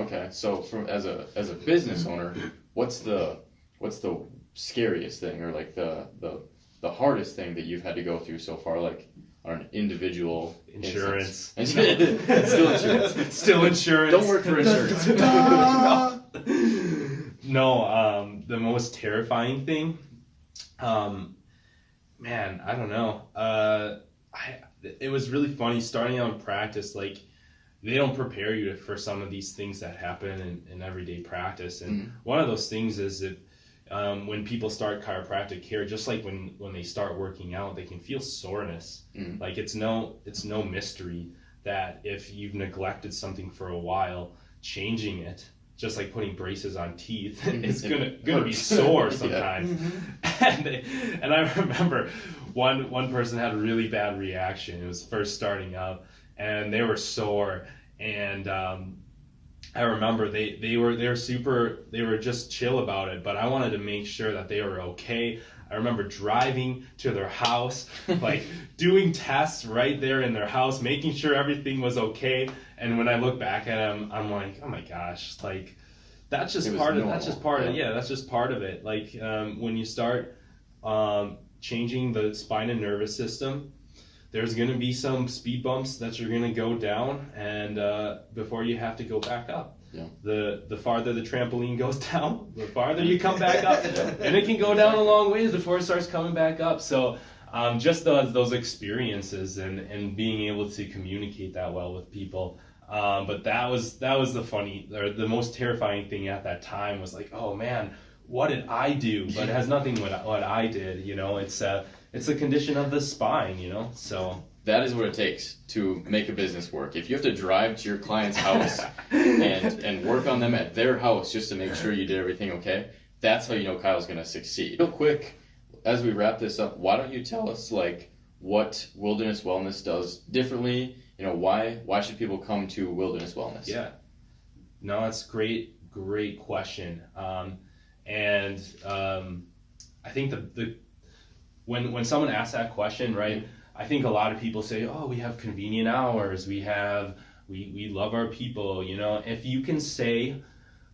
Okay, so as a business owner, what's the scariest thing, or like the hardest thing that you've had to go through so far, like on an individual insurance? Still insurance. Still insurance. Don't work for insurance. No, the most terrifying thing, man, I don't know. It was really funny starting out in practice. Like, they don't prepare you for some of these things that happen in everyday practice. And one of those things is that when people start chiropractic care, just like when they start working out, they can feel soreness. Like, it's no mystery that if you've neglected something for a while, changing it, just like putting braces on teeth, it's gonna be sore sometimes. And I remember one person had a really bad reaction. It was first starting out, and they were sore. And I remember they were just chill about it, but I wanted to make sure that they were okay. I remember driving to their house, like doing tests right there in their house, making sure everything was okay. And when I look back at them, I'm like, oh my gosh, like that's just part of it. Like when you start changing the spine and nervous system, there's going to be some speed bumps that you're going to go down, and before you have to go back up. Yeah. The farther the trampoline goes down, the farther you come back up, and it can go down a long ways before it starts coming back up. So just those experiences and being able to communicate that well with people. But that was the most terrifying thing at that time was like, oh man, what did I do? But it has nothing with what I did. It's a condition of the spine. So. That is what it takes to make a business work. If you have to drive to your client's house and work on them at their house just to make sure you did everything okay, that's how you know Kyle's going to succeed. Real quick, as we wrap this up, why don't you tell us like what Wilderness Wellness does differently? Why should people come to Wilderness Wellness? Yeah, no, that's great question. I think when someone asks that question, right? I think a lot of people say, oh, we have convenient hours, we love our people, If you can say,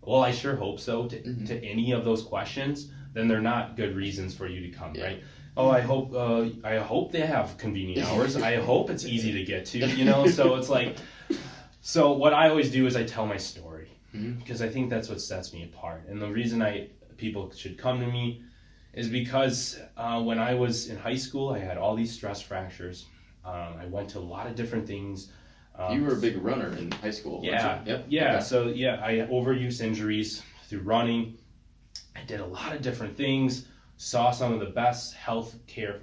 well, I sure hope so, to any of those questions, then they're not good reasons for you to come, right? Oh, I hope they have convenient hours. I hope it's easy to get to, So it's like, so what I always do is I tell my story, because I think that's what sets me apart. And the reason people should come to me is because when I was in high school, I had all these stress fractures. I went to a lot of different things. You were a big runner in high school, yeah, weren't you? Yep. Yeah. Okay. So I had overuse injuries through running. I did a lot of different things. Saw some of the best healthcare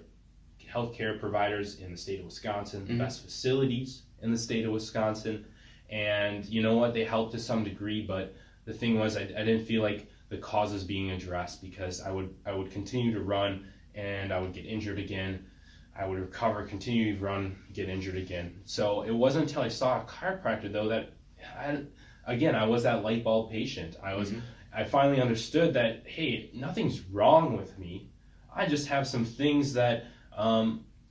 providers in the state of Wisconsin, the best facilities in the state of Wisconsin, and you know what? They helped to some degree, but the thing was, I didn't feel like the causes being addressed, because I would continue to run and I would get injured again. I would recover, continue to run, get injured again. So it wasn't until I saw a chiropractor though that I was that light bulb patient. I finally understood that, hey, nothing's wrong with me. I just have some things that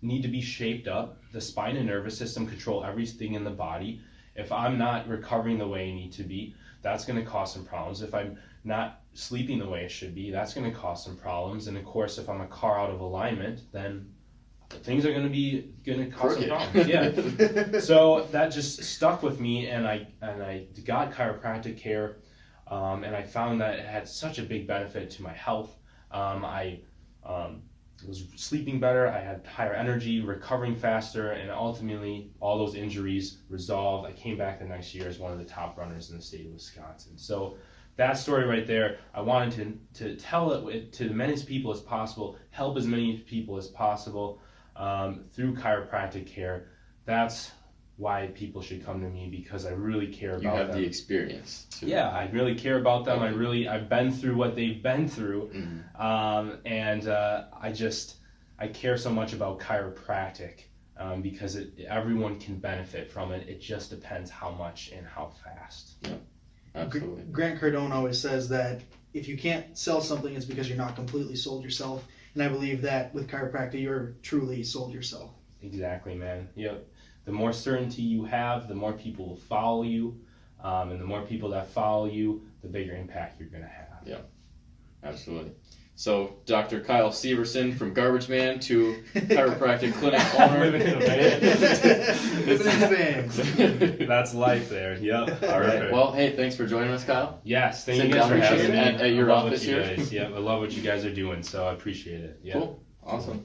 need to be shaped up. The spine and nervous system control everything in the body. If I'm not recovering the way I need to be, that's going to cause some problems. If I'm not sleeping the way it should be, that's going to cause some problems. And of course, if I'm a car out of alignment, then things are going to cause some problems. Yeah. So that just stuck with me, and I got chiropractic care, and I found that it had such a big benefit to my health. I was sleeping better, I had higher energy, recovering faster, and ultimately all those injuries resolved. I came back the next year as one of the top runners in the state of Wisconsin. So that story right there, I wanted to tell it to as many people as possible, help as many people as possible through chiropractic care. That's why people should come to me, because I really care about them. You have the experience too. Yeah, I really care about them. I've been through what they've been through. And I care so much about chiropractic because everyone can benefit from it. It just depends how much and how fast. Yeah, absolutely. Grant Cardone always says that if you can't sell something, it's because you're not completely sold yourself. And I believe that with chiropractic, you're truly sold yourself. Exactly, man. The more certainty you have, the more people will follow you. And the more people that follow you, the bigger impact you're going to have. Yeah, absolutely. So, Dr. Kyle Severson, from Garbage Man to Chiropractic Clinic owner. Living in a van. That's life there. Yep. All right. Well, hey, thanks for joining us, Kyle. Yes, thank Sit you guys down for having me. at your I love office what you here. guys, yeah, I love what you guys are doing, so I appreciate it. Yeah. Cool. Awesome.